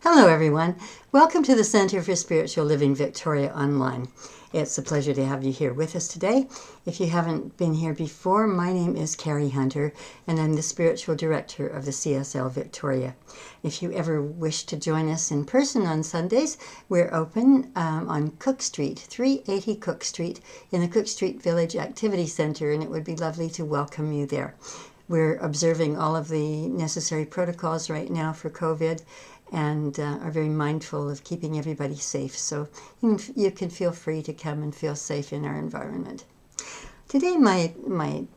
Hello, everyone. Welcome to the Center for Spiritual Living Victoria Online. It's a pleasure to have you here with us today. If you haven't been here before, my name is Carrie Hunter, and I'm the Spiritual Director of the CSL Victoria. If you ever wish to join us in person on Sundays, we're open on Cook Street, 380 Cook Street, in the Cook Street Village Activity Center, and it would be lovely to welcome you there. We're observing all of the necessary protocols right now for COVID, and are very mindful of keeping everybody safe. So you can feel free to come and feel safe in our environment. Today my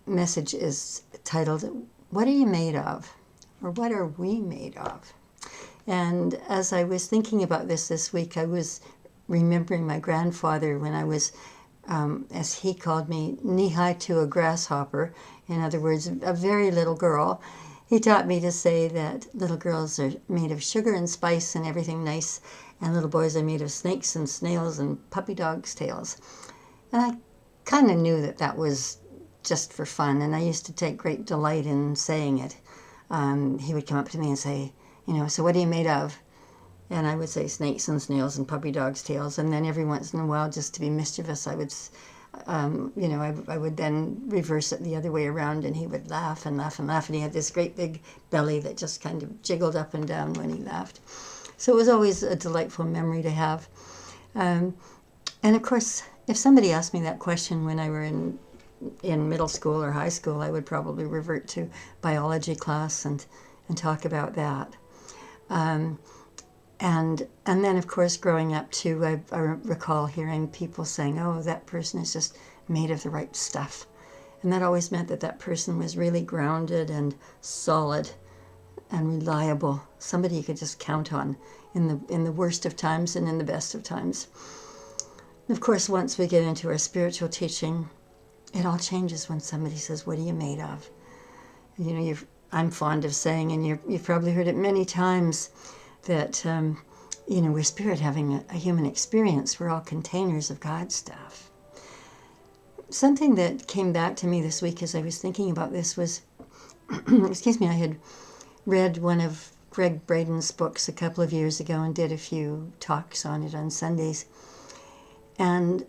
message is titled, What Are You Made Of? Or What Are We Made Of? And as I was thinking about this week, I was remembering my grandfather when I was, as he called me, knee-high to a grasshopper. In other words, a very little girl. He taught me to say that little girls are made of sugar and spice and everything nice, and little boys are made of snakes and snails and puppy dogs' tails. And I kind of knew that that was just for fun, and I used to take great delight in saying it. He would come up to me and say, so what are you made of? And I would say snakes and snails and puppy dogs' tails, and then every once in a while, just to be mischievous, I would I would then reverse it the other way around, and he would laugh and laugh and laugh, and he had this great big belly that just kind of jiggled up and down when he laughed. So it was always a delightful memory to have. And of course, if somebody asked me that question when I were in middle school or high school, I would probably revert to biology class and talk about that. And then, of course, growing up, too, I recall hearing people saying, oh, that person is just made of the right stuff. And that always meant that that person was really grounded and solid and reliable, somebody you could just count on in the worst of times and in the best of times. And of course, once we get into our spiritual teaching, it all changes when somebody says, what are you made of? I'm fond of saying, and you've probably heard it many times, that, we're spirit having a human experience. We're all containers of God's stuff. Something that came back to me this week as I was thinking about this was, I had read one of Greg Braden's books a couple of years ago and did a few talks on it on Sundays. And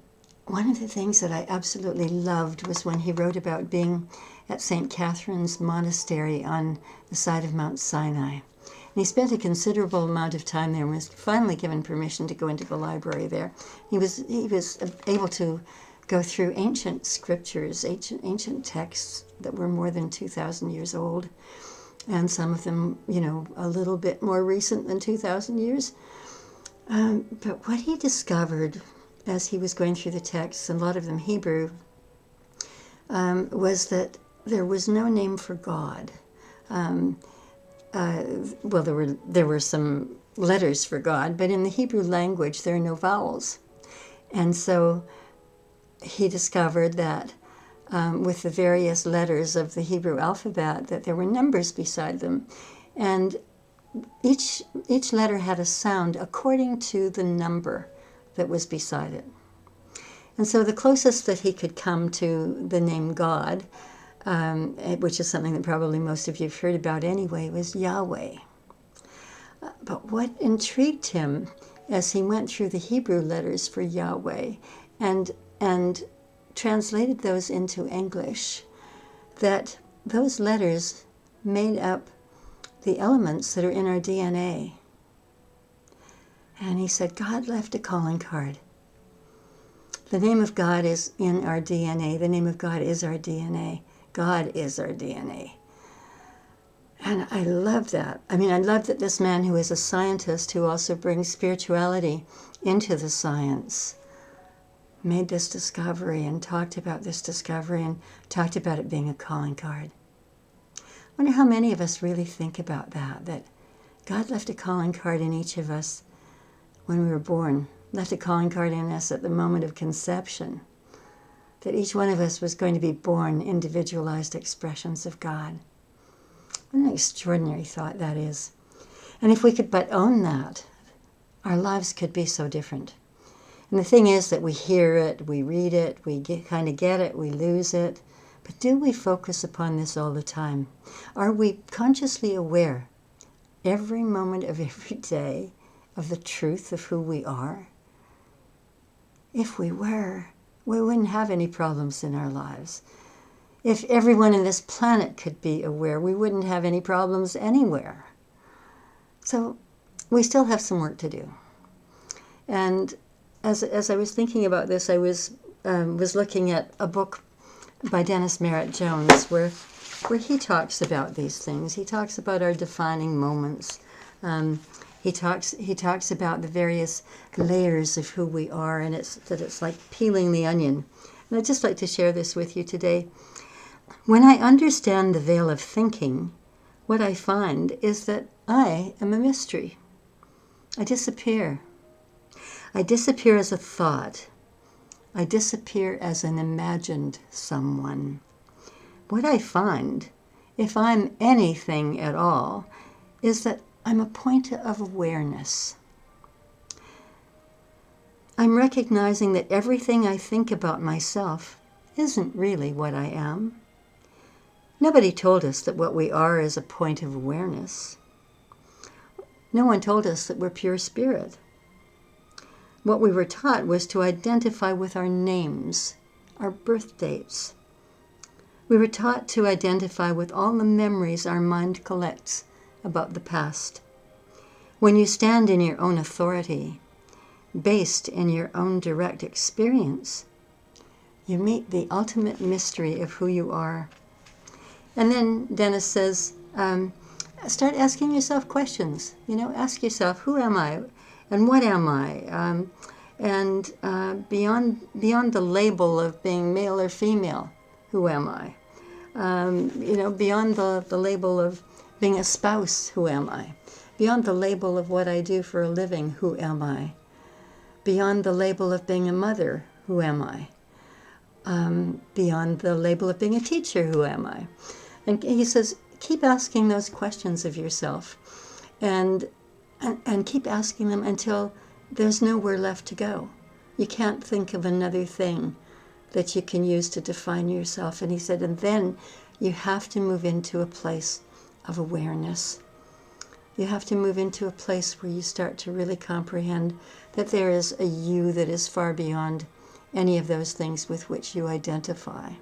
one of the things that I absolutely loved was when he wrote about being at St. Catherine's Monastery on the side of Mount Sinai. And he spent a considerable amount of time there and was finally given permission to go into the library there. He was able to go through ancient scriptures, ancient texts that were more than 2,000 years old, and some of them, a little bit more recent than 2,000 years. But what he discovered as he was going through the texts, and a lot of them Hebrew, was that there was no name for God. There were some letters for God, but in the Hebrew language, there are no vowels. And so he discovered that with the various letters of the Hebrew alphabet, that there were numbers beside them. And each letter had a sound according to the number that was beside it. And so the closest that he could come to the name God, which is something that probably most of you have heard about anyway, was Yahweh. But what intrigued him as he went through the Hebrew letters for Yahweh and translated those into English, that those letters made up the elements that are in our DNA. And he said, God left a calling card. The name of God is in our DNA. The name of God is our DNA. God is our DNA. And I love that. I love that this man who is a scientist who also brings spirituality into the science made this discovery and talked about this discovery and talked about it being a calling card. I wonder how many of us really think about that God left a calling card in each of us when we were born, left a calling card in us at the moment of conception, that each one of us was going to be born individualized expressions of God. What an extraordinary thought that is. And if we could but own that, our lives could be so different. And the thing is that we hear it, we read it, we kind of get it, we lose it. But do we focus upon this all the time? Are we consciously aware every moment of every day of the truth of who we are? If we were, we wouldn't have any problems in our lives. If everyone in this planet could be aware, we wouldn't have any problems anywhere. So we still have some work to do. And as I was thinking about this, I was looking at a book by Dennis Merritt Jones where he talks about these things. He talks about our defining moments. He talks about the various layers of who we are, and it's like peeling the onion. And I'd just like to share this with you today. When I understand the veil of thinking, what I find is that I am a mystery. I disappear. I disappear as a thought. I disappear as an imagined someone. What I find, if I'm anything at all, is that I'm a point of awareness. I'm recognizing that everything I think about myself isn't really what I am. Nobody told us that what we are is a point of awareness. No one told us that we're pure spirit. What we were taught was to identify with our names, our birth dates. We were taught to identify with all the memories our mind collects about the past. When you stand in your own authority, based in your own direct experience, you meet the ultimate mystery of who you are. And then Dennis says, start asking yourself questions. Ask yourself, who am I? And what am I? Beyond the label of being male or female, who am I? Beyond the label of being a spouse, who am I? Beyond the label of what I do for a living, who am I? Beyond the label of being a mother, who am I? Beyond the label of being a teacher, who am I? And he says, keep asking those questions of yourself, and keep asking them until there's nowhere left to go. You can't think of another thing that you can use to define yourself. And he said, and then you have to move into a place of awareness. You have to move into a place where you start to really comprehend that there is a you that is far beyond any of those things with which you identify.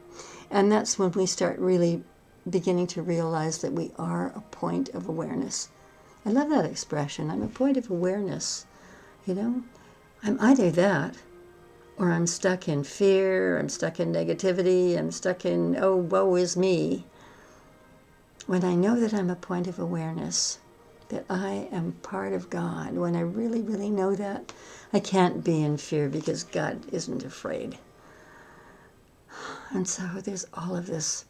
And that's when we start really beginning to realize that we are a point of awareness. I love that expression. I'm a point of awareness. I'm either that, or I'm stuck in fear, I'm stuck in negativity, I'm stuck in, oh, woe is me. When I know that I'm a point of awareness, that I am part of God, when I really, really know that, I can't be in fear because God isn't afraid. And so there's all of this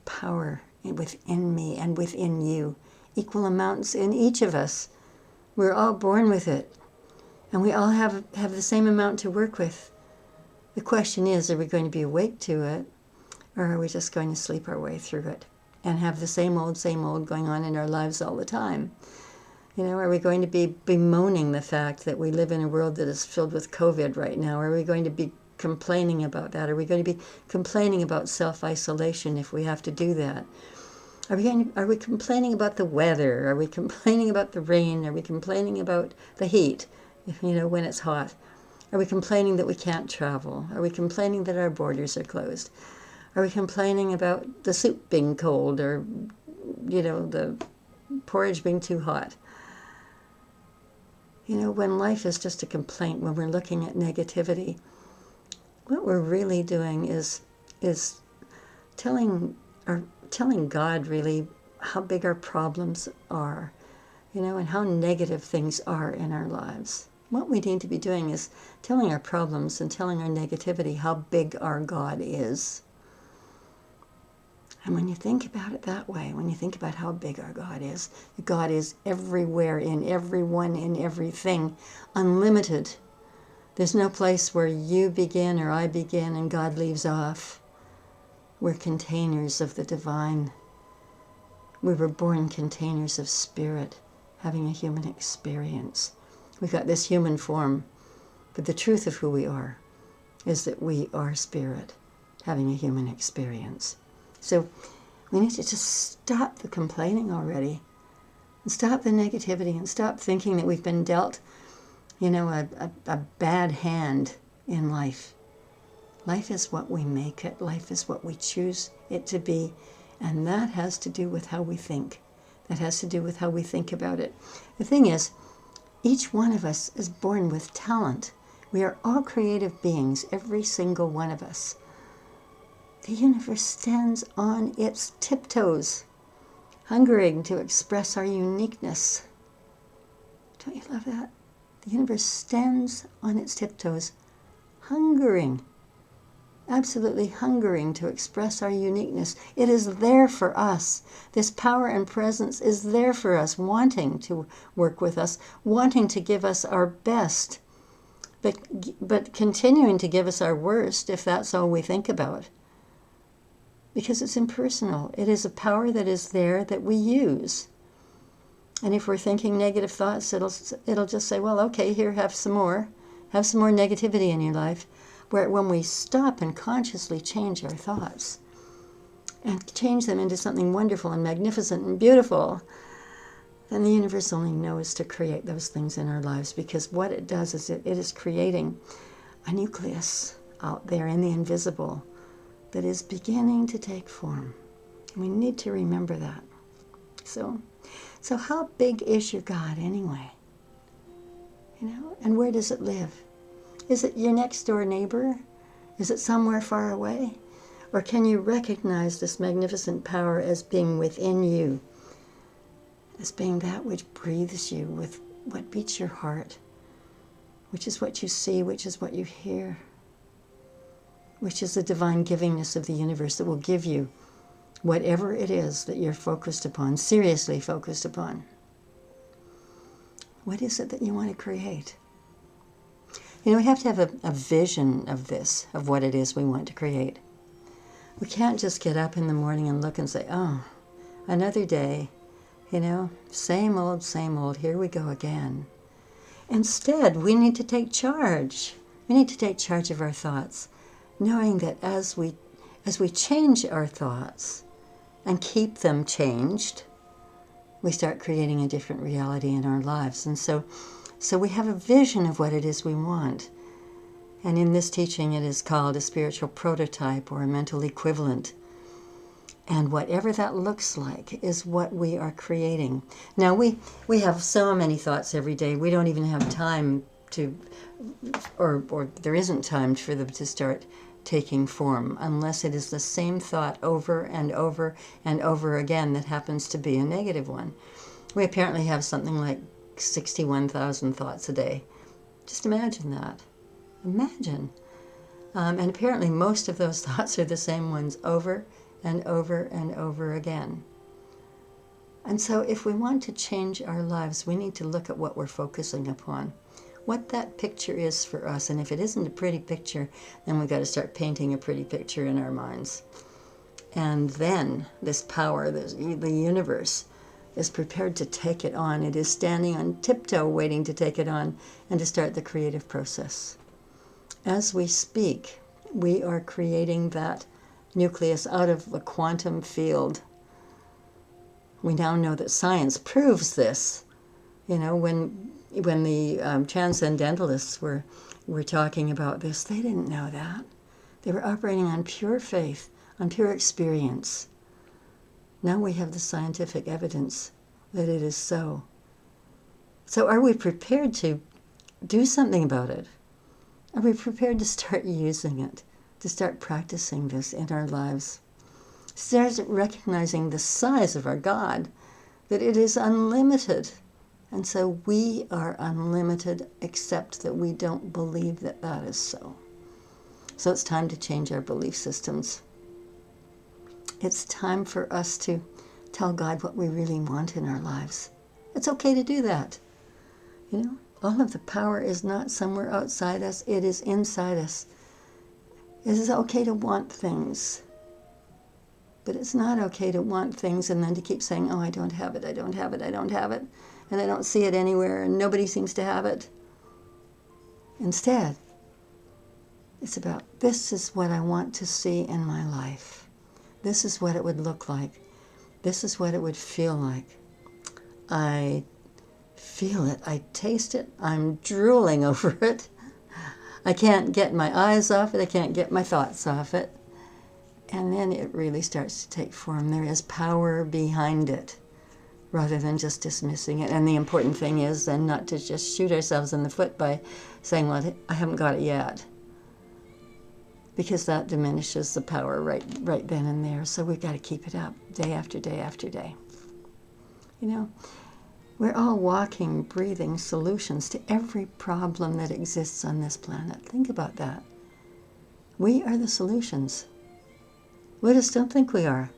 power within me and within you, equal amounts in each of us. We're all born with it, and we all have the same amount to work with. The question is, are we going to be awake to it, or are we just going to sleep our way through it and have the same old going on in our lives all the time? Are we going to be bemoaning the fact that we live in a world that is filled with COVID right now? Are we going to be complaining about that? Are we going to be complaining about self-isolation if we have to do that? Are we complaining about the weather? Are we complaining about the rain? Are we complaining about the heat, when it's hot? Are we complaining that we can't travel? Are we complaining that our borders are closed? Are we complaining about the soup being cold or, the porridge being too hot? When life is just a complaint, when we're looking at negativity, what we're really doing is telling God really how big our problems are, and how negative things are in our lives. What we need to be doing is telling our problems and telling our negativity how big our God is. And when you think about it that way, when you think about how big our God is everywhere, in everyone, in everything, unlimited. There's no place where you begin or I begin and God leaves off. We're containers of the divine. We were born containers of spirit, having a human experience. We've got this human form, but the truth of who we are is that we are spirit, having a human experience. So we need to just stop the complaining already. And stop the negativity and stop thinking that we've been dealt, a bad hand in life. Life is what we make it. Life is what we choose it to be. And that has to do with how we think. That has to do with how we think about it. The thing is, each one of us is born with talent. We are all creative beings, every single one of us. The universe stands on its tiptoes, hungering to express our uniqueness. Don't you love that? The universe stands on its tiptoes, hungering, absolutely hungering to express our uniqueness. It is there for us. This power and presence is there for us, wanting to work with us, wanting to give us our best, but continuing to give us our worst if that's all we think about. Because it's impersonal. It is a power that is there that we use. And if we're thinking negative thoughts, it'll just say, well, okay, here, have some more negativity in your life. Where when we stop and consciously change our thoughts and change them into something wonderful and magnificent and beautiful, then the universe only knows to create those things in our lives, because what it does is it is creating a nucleus out there in the invisible that is beginning to take form. We need to remember that. So how big is your God anyway? And where does it live? Is it your next door neighbor? Is it somewhere far away? Or can you recognize this magnificent power as being within you, as being that which breathes you, with what beats your heart, which is what you see, which is what you hear, which is the divine givingness of the universe that will give you whatever it is that you're focused upon, seriously focused upon. What is it that you want to create? We have to have a vision of this, of what it is we want to create. We can't just get up in the morning and look and say, oh, another day, same old, here we go again. Instead, we need to take charge. We need to take charge of our thoughts, knowing that as we change our thoughts and keep them changed, we start creating a different reality in our lives. And so we have a vision of what it is we want. And in this teaching, it is called a spiritual prototype or a mental equivalent. And whatever that looks like is what we are creating. Now, we have so many thoughts every day. We don't even have time to, or there isn't time for them to start taking form, unless it is the same thought over and over and over again that happens to be a negative one. We apparently have something like 61,000 thoughts a day. Just imagine that. Imagine. And apparently most of those thoughts are the same ones over and over and over again. And so if we want to change our lives, we need to look at what we're focusing upon, what that picture is for us. And if it isn't a pretty picture, then we've got to start painting a pretty picture in our minds. And then this power, the universe, is prepared to take it on. It is standing on tiptoe waiting to take it on and to start the creative process. As we speak, we are creating that nucleus out of the quantum field. We now know that science proves this. When the transcendentalists were talking about this, they didn't know that. They were operating on pure faith, on pure experience. Now we have the scientific evidence that it is so. So are we prepared to do something about it? Are we prepared to start using it, to start practicing this in our lives? Start recognizing the size of our God, that it is unlimited. And so we are unlimited, except that we don't believe that that is so. So it's time to change our belief systems. It's time for us to tell God what we really want in our lives. It's okay to do that. All of the power is not somewhere outside us. It is inside us. It is okay to want things. But it's not okay to want things and then to keep saying, oh, I don't have it, I don't have it, I don't have it. And I don't see it anywhere and nobody seems to have it. Instead, it's about, this is what I want to see in my life. This is what it would look like. This is what it would feel like. I feel it, I taste it, I'm drooling over it. I can't get my eyes off it, I can't get my thoughts off it. And then it really starts to take form. There is power behind it, rather than just dismissing it. And the important thing is then not to just shoot ourselves in the foot by saying, well, I haven't got it yet. Because that diminishes the power right then and there. So we've got to keep it up day after day after day. You know, we're all walking, breathing solutions to every problem that exists on this planet. Think about that. We are the solutions. Buddhists don't think we are.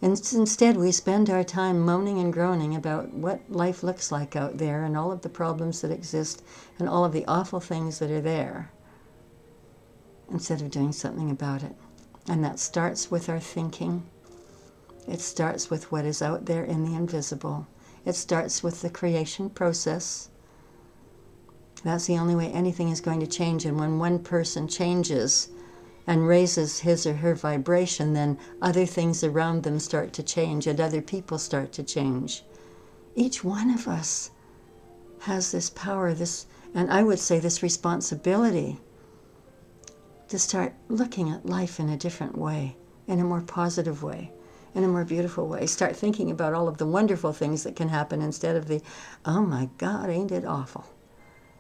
And instead, we spend our time moaning and groaning about what life looks like out there and all of the problems that exist and all of the awful things that are there, instead of doing something about it. And that starts with our thinking. It starts with what is out there in the invisible. It starts with the creation process. That's the only way anything is going to change. And when one person changes and raises his or her vibration, then other things around them start to change and other people start to change. Each one of us has this power, and I would say this responsibility to start looking at life in a different way, in a more positive way, in a more beautiful way. Start thinking about all of the wonderful things that can happen instead of the, oh my God, ain't it awful.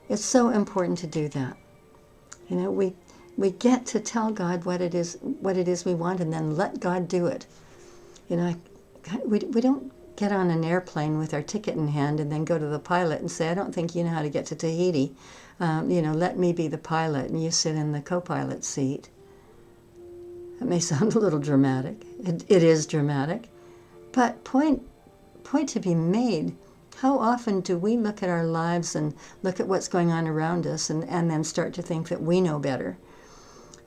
It's so important to do that. You know, we get to tell God what it is we want, and then let God do it. You know, we don't get on an airplane with our ticket in hand and then go to the pilot and say, I don't think you know how to get to Tahiti. You know, let me be the pilot and you sit in the co-pilot seat. That may sound a little dramatic. It is dramatic. But point to be made, how often do we look at our lives and look at what's going on around us and then start to think that we know better?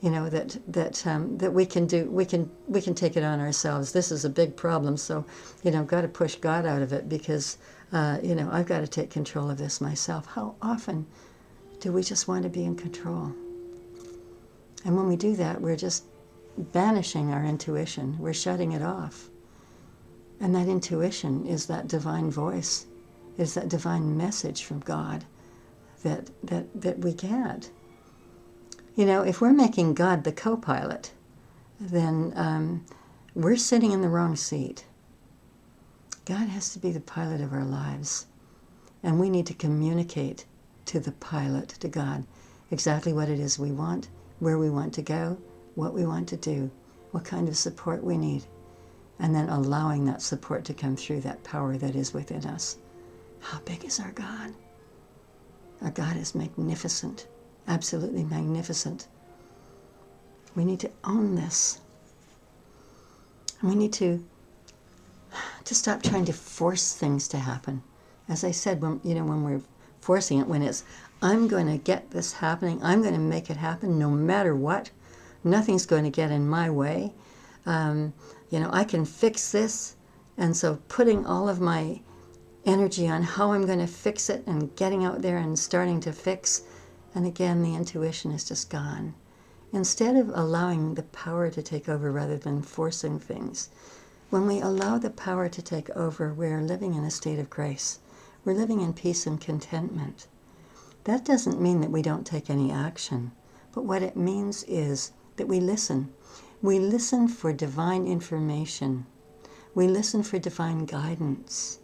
You know, that we can take it on ourselves. This is a big problem, so, you know, I've got to push God out of it because, you know, I've got to take control of this myself. How often do we just want to be in control? And when we do that, we're just banishing our intuition. We're shutting it off. And that intuition is that divine voice, is that divine message from God that we get. You know, if we're making God the co-pilot, then we're sitting in the wrong seat. God has to be the pilot of our lives. And we need to communicate to the pilot, to God, exactly what it is we want, where we want to go, what we want to do, what kind of support we need, and then allowing that support to come through that power that is within us. How big is our God? Our God is magnificent. Absolutely magnificent. We need to own this. And we need to stop trying to force things to happen. As I said, when we're forcing it, when it's, I'm going to get this happening, I'm going to make it happen no matter what. Nothing's going to get in my way. You know, I can fix this. And so putting all of my energy on how I'm going to fix it and getting out there and starting to fix. And again, the intuition is just gone. Instead of allowing the power to take over rather than forcing things, when we allow the power to take over, we're living in a state of grace. We're living in peace and contentment. That doesn't mean that we don't take any action, but what it means is that we listen. We listen for divine information. We listen for divine guidance.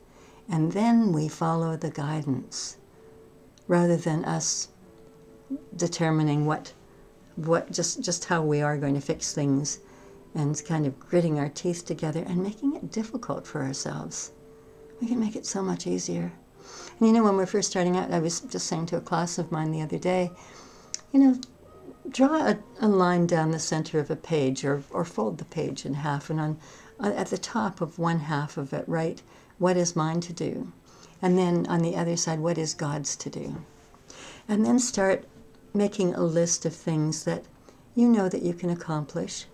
And then we follow the guidance, rather than us determining just how we are going to fix things and kind of gritting our teeth together and making it difficult for ourselves. We can make it so much easier. And you know, when we're first starting out, I was just saying to a class of mine the other day, you know, draw a line down the center of a page or fold the page in half, and at the top of one half of it, write, what is mine to do? And then on the other side, what is God's to do? And then start making a list of things that you know that you can accomplish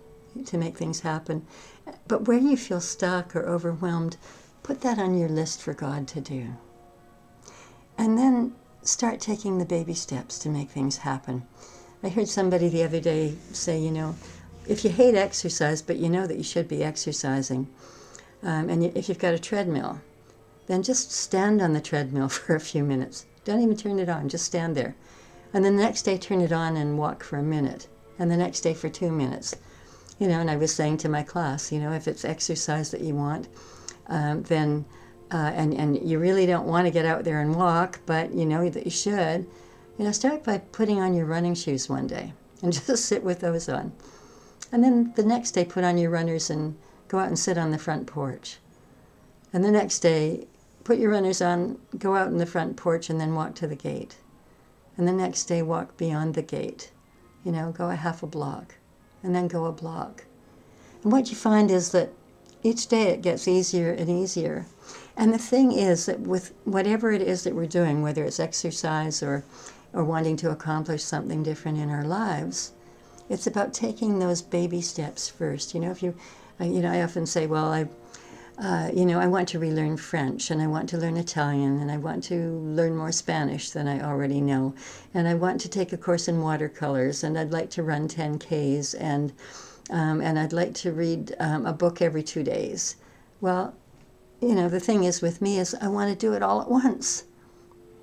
to make things happen. But where you feel stuck or overwhelmed, put that on your list for God to do. And then start taking the baby steps to make things happen. I heard somebody the other day say, you know, if you hate exercise, but you know that you should be exercising, and if you've got a treadmill, then just stand on the treadmill for a few minutes. Don't even turn it on, just stand there. And then the next day turn it on and walk for a minute. And the next day for 2 minutes. And I was saying to my class, if it's exercise that you want, then, and you really don't want to get out there and walk, but you know that you should, start by putting on your running shoes one day and just sit with those on. And then the next day put on your runners and go out and sit on the front porch. And the next day put your runners on, go out in the front porch and then walk to the gate. And the next day walk beyond the gate, go a half a block and then go a block. And what you find is that each day it gets easier and easier. And the thing is that with whatever it is that we're doing, whether it's exercise or wanting to accomplish something different in our lives, it's about taking those baby steps first. I often say, well, I want to relearn French, and I want to learn Italian, and I want to learn more Spanish than I already know, and I want to take a course in watercolors, and I'd like to run 10Ks, and I'd like to read a book every 2 days. Well, the thing is with me is I want to do it all at once.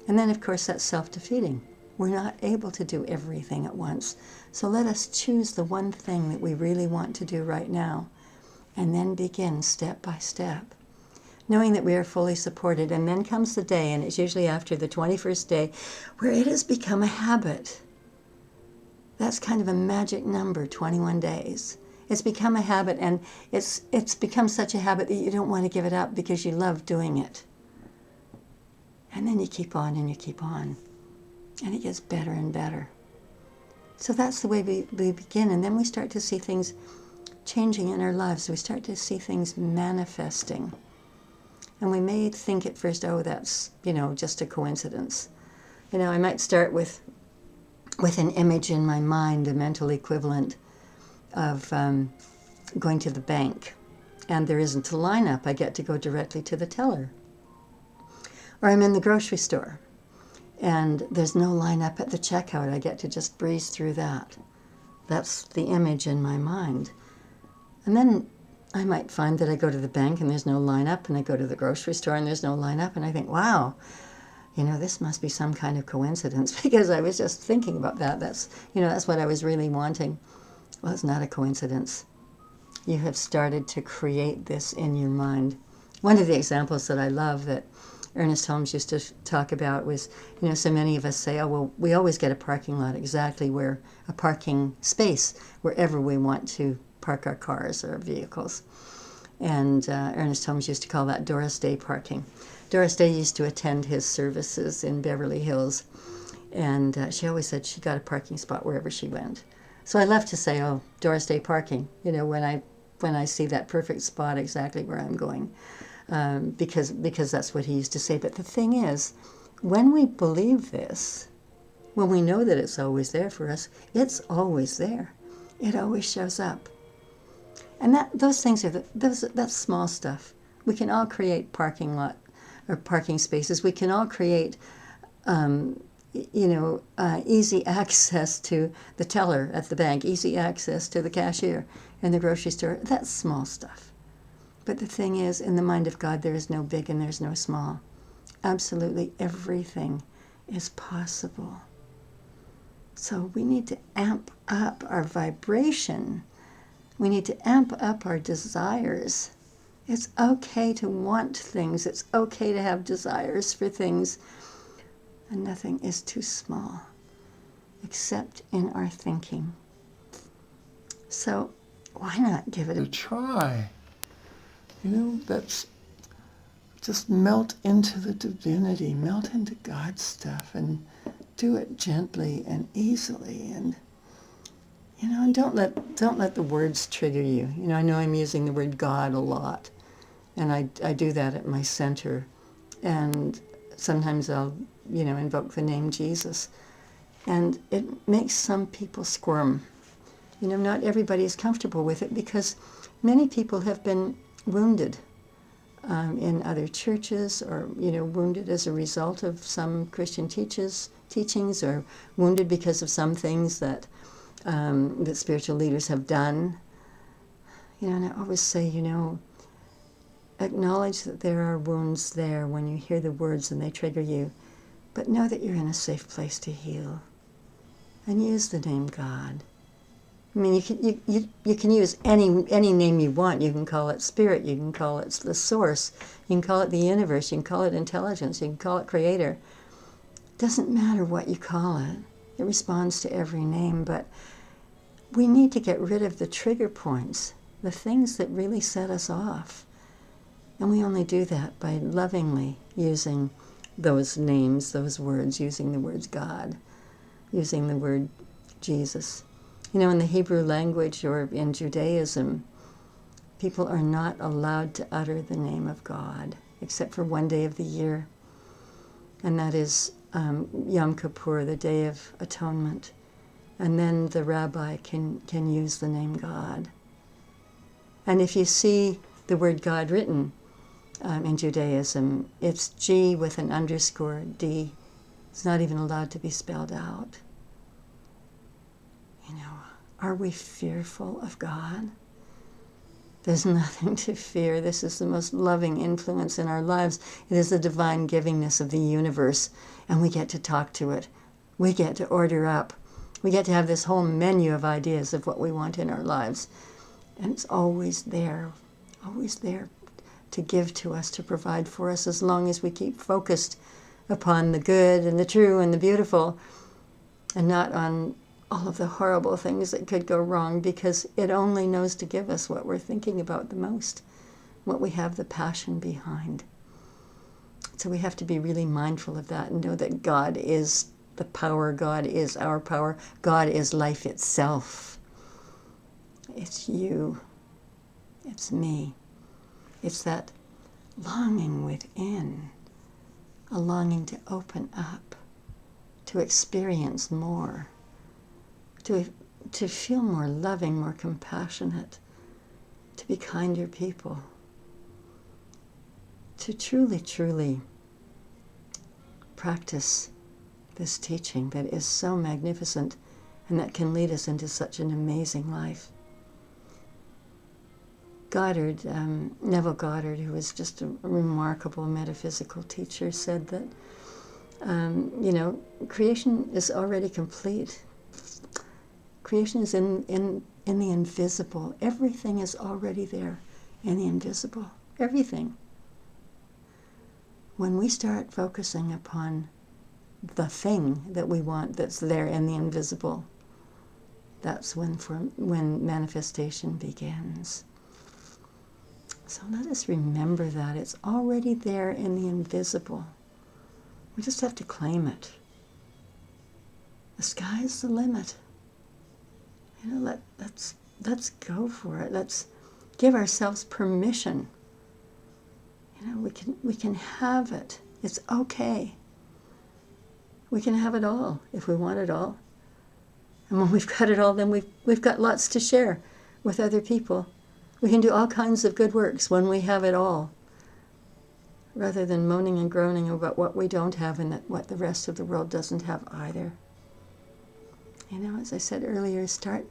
And then, of course, that's self-defeating. We're not able to do everything at once. So let us choose the one thing that we really want to do right now, and then begin step by step, knowing that we are fully supported. And then comes the day, and it's usually after the 21st day, where it has become a habit. That's kind of a magic number, 21 days. It's become a habit, and it's become such a habit that you don't want to give it up because you love doing it. And then you keep on and you keep on, and it gets better and better. So that's the way we begin, and then we start to see things changing in our lives. We start to see things manifesting. And we may think at first, oh, that's, just a coincidence. I might start with an image in my mind, a mental equivalent of going to the bank. And there isn't a lineup. I get to go directly to the teller. Or I'm in the grocery store, and there's no lineup at the checkout. I get to just breeze through that. That's the image in my mind. And then I might find that I go to the bank and there's no lineup, and I go to the grocery store and there's no lineup, and I think, wow, this must be some kind of coincidence because I was just thinking about that. That's what I was really wanting. Well, it's not a coincidence. You have started to create this in your mind. One of the examples that I love that Ernest Holmes used to talk about was, so many of us say, oh, well, we always get a parking lot exactly where a parking space, wherever we want to park our cars or vehicles. And Ernest Holmes used to call that Doris Day parking. Doris Day used to attend his services in Beverly Hills, and she always said she got a parking spot wherever she went. So I love to say, oh, Doris Day parking, when I see that perfect spot exactly where I'm going, because that's what he used to say. But the thing is, when we believe this, when we know that it's always there for us, it's always there. It always shows up. And those things are that's small stuff. We can all create parking lot or parking spaces. We can all create, easy access to the teller at the bank, easy access to the cashier in the grocery store. That's small stuff. But the thing is, in the mind of God, there is no big and there's no small. Absolutely everything is possible. So we need to amp up our vibration. We need to amp up our desires. It's okay to want things. It's okay to have desires for things. And nothing is too small, except in our thinking. So why not give it a try? That's just melt into the divinity, melt into God's stuff, and do it gently and easily, and and don't let the words trigger you. I know I'm using the word God a lot, and I do that at my center, and sometimes I'll invoke the name Jesus, and it makes some people squirm. Not everybody is comfortable with it because many people have been wounded in other churches, or wounded as a result of some Christian teachings, or wounded because of some things that that spiritual leaders have done. And I always say, acknowledge that there are wounds there when you hear the words and they trigger you, but know that you're in a safe place to heal. And use the name God. I mean, you can use any name you want. You can call it Spirit. You can call it the Source. You can call it the Universe. You can call it Intelligence. You can call it Creator. Doesn't matter what you call it. It responds to every name, but we need to get rid of the trigger points, the things that really set us off. And we only do that by lovingly using those names, those words, using the words God, using the word Jesus. You know, in the Hebrew language or in Judaism, people are not allowed to utter the name of God except for one day of the year, and that is Yom Kippur, the Day of Atonement. And then the rabbi can use the name God. And if you see the word God written in Judaism, it's G with an underscore, D. It's not even allowed to be spelled out. You know, are we fearful of God? There's nothing to fear. This is the most loving influence in our lives. It is the divine givingness of the universe, and we get to talk to it. We get to order up. We get to have this whole menu of ideas of what we want in our lives. And it's always there to give to us, to provide for us, as long as we keep focused upon the good and the true and the beautiful, and not on all of the horrible things that could go wrong, because it only knows to give us what we're thinking about the most, what we have the passion behind. So we have to be really mindful of that and know that God is the power, God is our power, God is life itself. It's you, it's me. It's that longing within, a longing to open up, to experience more, to feel more loving, more compassionate, to be kinder people, to truly, truly practice this teaching that is so magnificent and that can lead us into such an amazing life. Goddard, Neville Goddard, who was just a remarkable metaphysical teacher, said that, creation is already complete. Creation is in the invisible. Everything is already there in the invisible. Everything. When we start focusing upon the thing that we want that's there in the invisible, that's when manifestation begins. So let us remember that it's already there in the invisible. We just have to claim it. The sky's the limit. You know, let's go for it. Let's give ourselves permission. You know, we can have it. It's okay. We can have it all if we want it all. And when we've got it all, then we've got lots to share with other people. We can do all kinds of good works when we have it all, rather than moaning and groaning about what we don't have and what the rest of the world doesn't have either. You know, as I said earlier, start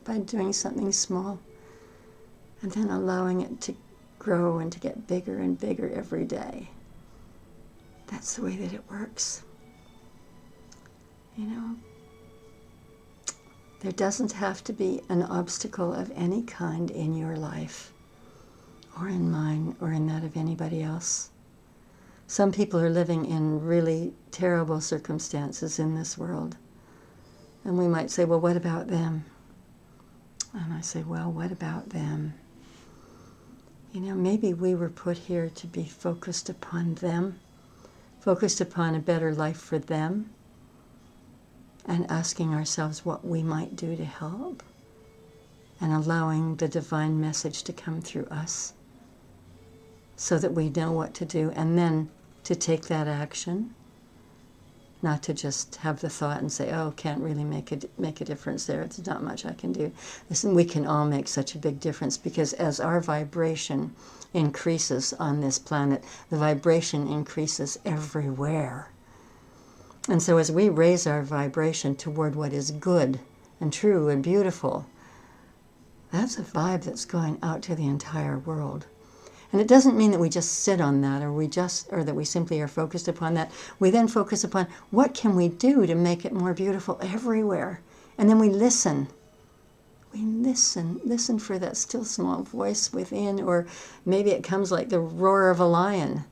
by doing something small and then allowing it to grow and to get bigger and bigger every day. That's the way that it works. You know, there doesn't have to be an obstacle of any kind in your life, or in mine, or in that of anybody else. Some people are living in really terrible circumstances in this world. And we might say, well, what about them? And I say, well, what about them? You know, maybe we were put here to be focused upon them, focused upon a better life for them, and asking ourselves what we might do to help, and allowing the divine message to come through us so that we know what to do, and then to take that action, not to just have the thought and say, oh, can't really make a difference there. It's not much I can do. Listen, we can all make such a big difference, because as our vibration increases on this planet, the vibration increases everywhere. And so as we raise our vibration toward what is good and true and beautiful, that's a vibe that's going out to the entire world. And it doesn't mean that we just sit on that, or that we simply are focused upon that. We then focus upon what can we do to make it more beautiful everywhere. And then we listen. We listen for that still small voice within, or maybe it comes like the roar of a lion.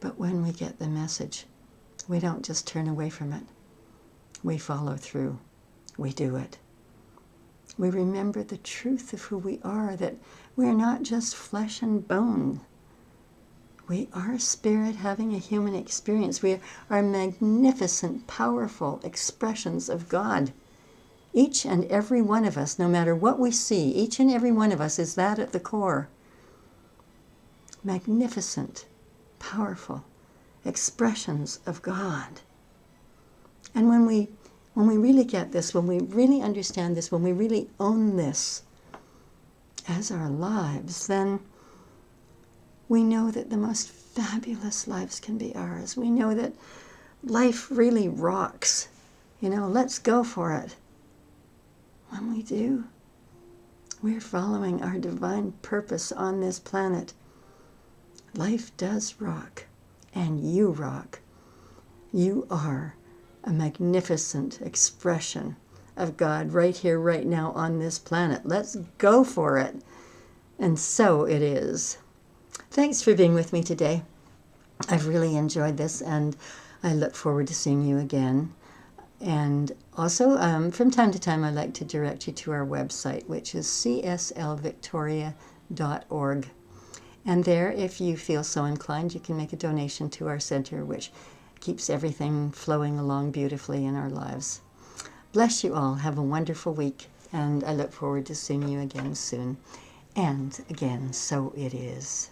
But when we get the message, we don't just turn away from it. We follow through. We do it. We remember the truth of who we are, that we're not just flesh and bone. We are spirit having a human experience. We are magnificent, powerful expressions of God. Each and every one of us, no matter what we see, each and every one of us is that at the core. Magnificent, powerful expressions of God. And when we really get this, when we really understand this, when we really own this as our lives, then we know that the most fabulous lives can be ours. We know that life really rocks. Let's go for it. When we do, we're following our divine purpose on this planet. Life does rock, and you rock. You are a magnificent expression of God right here, right now on this planet. Let's go for it. And so it is. Thanks for being with me today. I've really enjoyed this, and I look forward to seeing you again. And also, from time to time, I like to direct you to our website, which is cslvictoria.org. And there, if you feel so inclined, you can make a donation to our center, which keeps everything flowing along beautifully in our lives. Bless you all. Have a wonderful week, and I look forward to seeing you again soon. And again, so it is.